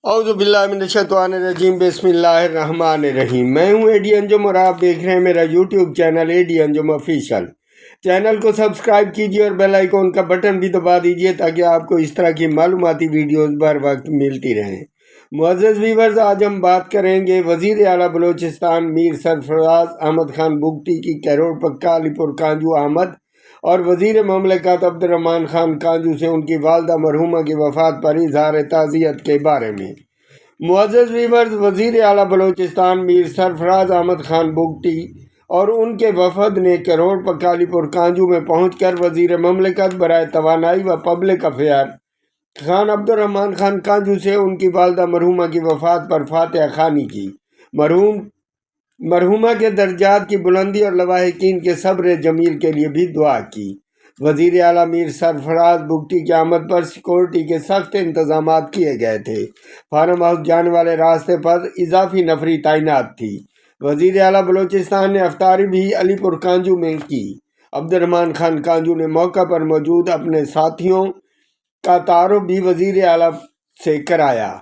औज़ुबिल्लाहिमिनश्शैतानिर्रजीम बिस्मिल्लाहिर्रहमानिर्रहीम। मैं हूँ एडी अंजुम और आप देख रहे हैं मेरा YouTube channel Adi Anjum official. Channel को सब्सक्राइब कीजिए और बेल आइकॉन का बटन भी दबा दीजिए ताकि आपको इस तरह की मालूमाती वीडियोस बर वक्त मिलती रहें। मुअज़्ज़ज़ व्यूअर्स, आज हम बात करेंगे वज़ीर आला बलूचिस्तान मीर सरफराज अहमद खान बुगटी की करोड़ पक्का अलीपुर कांजू आमद और वज़ीर ममलकत अब्दुर्रहमान खान कांजू से उनकी वालदा मरहूमा की वफ़ात पर इज़हार ताज़ियत के बारे में। मुअज़्ज़ज़ व्यूअर्स, वज़ीर आला बलूचिस्तान मीर सरफराज अहमद खान बुगटी और उनके वफद ने करोड़ पक्का अलीपुर कांजू में पहुँचकर वज़ीर ममलकत बराए तवानाई व पब्लिक अफेयर खान अब्दुर्रहमान खान कांजू से उनकी वालदा मरहूमा की वफ़ात पर फातिहा खानी की। मरहूमा के दर्जात की बुलंदी और लवाहिकीन के सब्र जमील के लिए भी दुआ की। वज़ीर आला मीर सरफराज बुगटी की आमद पर सिक्योरिटी के सख्त इंतजाम किए गए थे। फार्म हाउस जाने वाले रास्ते पर इजाफी नफरी तैनात थी। वज़ीर आला बलूचिस्तान ने अफ्तारी भी अलीपुर कांजू में की। अब्दुर्रहमान खान कांजू ने मौका पर मौजूद अपने साथियों का तारुफ भी वज़ीर आला से कराया।